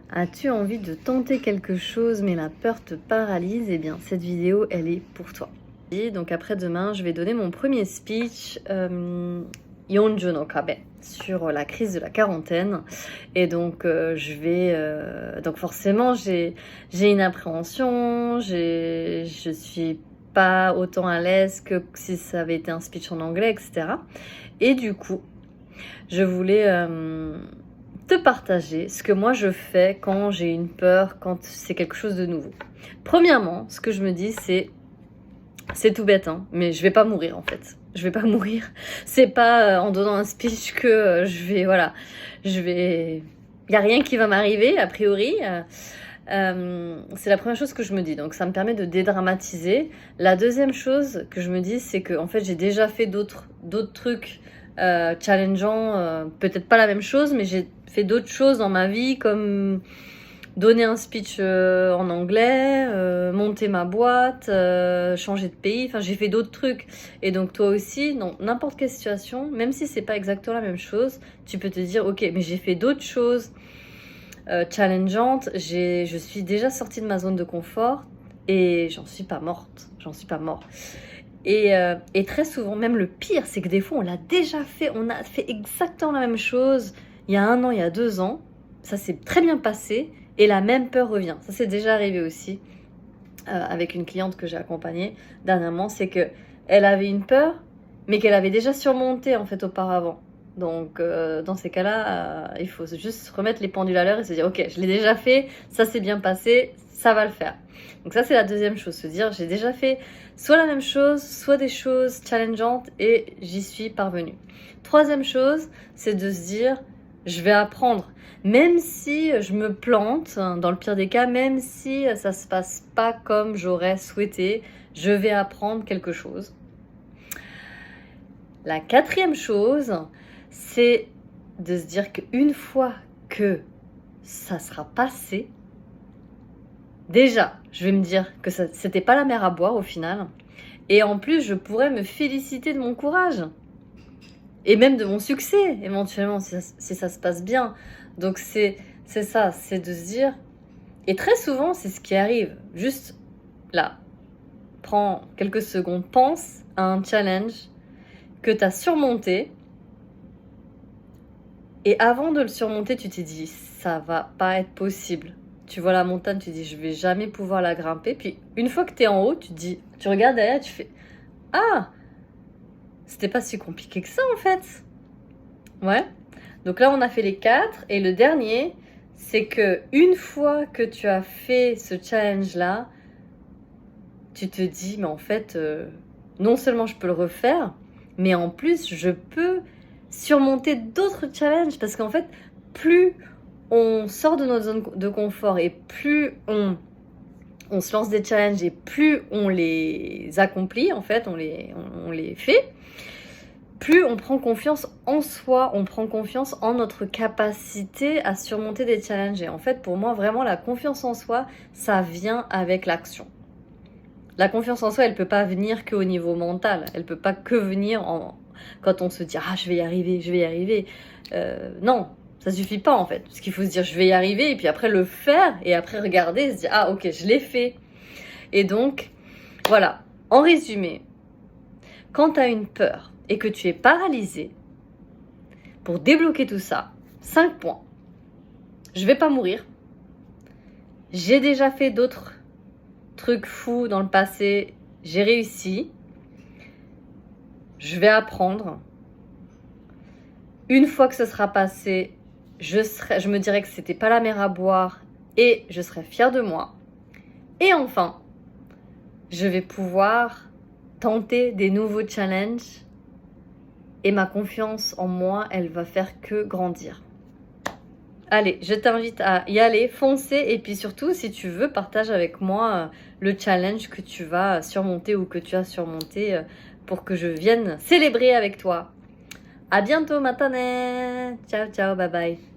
As-tu envie de tenter quelque chose mais la peur te paralyse? Eh bien, cette vidéo, elle est pour toi. Et donc après-demain, je vais donner mon premier speech Yonjo no Kabe sur la crise de la quarantaine. Et donc, donc forcément, j'ai une appréhension, je suis pas autant à l'aise que si ça avait été un speech en anglais, etc. Et du coup, je voulais te partager ce que moi je fais quand j'ai une peur, quand c'est quelque chose de nouveau. Premièrement, ce que je me dis, c'est tout bête, hein, mais je vais pas mourir en fait. Je vais pas mourir. C'est pas en donnant un speech que il y a rien qui va m'arriver a priori. C'est la première chose que je me dis, donc ça me permet de dédramatiser. La deuxième chose que je me dis, c'est que en fait j'ai déjà fait d'autres trucs challengeants, peut-être pas la même chose, mais j'ai fait d'autres choses dans ma vie, comme donner un speech en anglais, monter ma boîte, changer de pays, enfin j'ai fait d'autres trucs. Et donc toi aussi, dans n'importe quelle situation, même si c'est pas exactement la même chose, tu peux te dire ok, mais j'ai fait d'autres choses challengeantes, je suis déjà sortie de ma zone de confort et j'en suis pas morte, Et très souvent, même le pire, c'est que des fois, on l'a déjà fait, on a fait exactement la même chose il y a 1 an, il y a 2 ans, ça s'est très bien passé, et la même peur revient. Ça s'est déjà arrivé aussi avec une cliente que j'ai accompagnée dernièrement, c'est que elle avait une peur, mais qu'elle avait déjà surmonté en fait auparavant. Donc dans ces cas-là, il faut juste remettre les pendules à l'heure et se dire ok, je l'ai déjà fait, ça s'est bien passé, ça va le faire. Donc ça c'est la deuxième chose, se dire j'ai déjà fait soit la même chose, soit des choses challengeantes et j'y suis parvenue. Troisième chose, c'est de se dire je vais apprendre. Même si je me plante, dans le pire des cas, même si ça se passe pas comme j'aurais souhaité, je vais apprendre quelque chose. La quatrième chose, c'est de se dire qu'une fois que ça sera passé, déjà, je vais me dire que c'était pas la mer à boire au final. Et en plus, je pourrais me féliciter de mon courage. Et même de mon succès, éventuellement, si ça se passe bien. Donc c'est ça, c'est de se dire... Et très souvent, c'est ce qui arrive. Juste là, prends quelques secondes, pense à un challenge que tu as surmonté. Et avant de le surmonter, tu t'es dit, ça va pas être possible. Tu vois la montagne, tu dis, je vais jamais pouvoir la grimper. Puis une fois que tu es en haut, tu regardes derrière, tu fais, ah, c'était pas si compliqué que ça en fait. Ouais. Donc là, on a fait les 4. Et le dernier, c'est que une fois que tu as fait ce challenge-là, tu te dis, mais en fait, non seulement je peux le refaire, mais en plus, je peux surmonter d'autres challenges. Parce qu'en fait, plus on sort de notre zone de confort et plus on se lance des challenges et plus on les accomplit, en fait, on les fait, plus on prend confiance en soi, on prend confiance en notre capacité à surmonter des challenges. Et en fait, pour moi, vraiment, la confiance en soi, ça vient avec l'action. La confiance en soi, elle peut pas venir qu'au niveau mental. Elle peut pas que venir quand on se dit « Ah, je vais y arriver, je vais y arriver ». Non, ça suffit pas en fait. Parce qu'il faut se dire « Je vais y arriver » et puis après le faire et après regarder et se dire « Ah, ok, je l'ai fait ». Et donc, voilà. En résumé, quand tu as une peur et que tu es paralysé, pour débloquer tout ça, 5 points. Je vais pas mourir. J'ai déjà fait d'autres trucs fous dans le passé. J'ai réussi. Je vais apprendre. Une fois que ce sera passé, je me dirai que c'était pas la mer à boire et je serai fière de moi. Et enfin, je vais pouvoir tenter des nouveaux challenges et ma confiance en moi, elle va faire que grandir. Allez, je t'invite à y aller, foncer et puis surtout, si tu veux, partage avec moi le challenge que tu vas surmonter ou que tu as surmonté pour que je vienne célébrer avec toi. À bientôt, matane. Ciao, ciao, bye bye.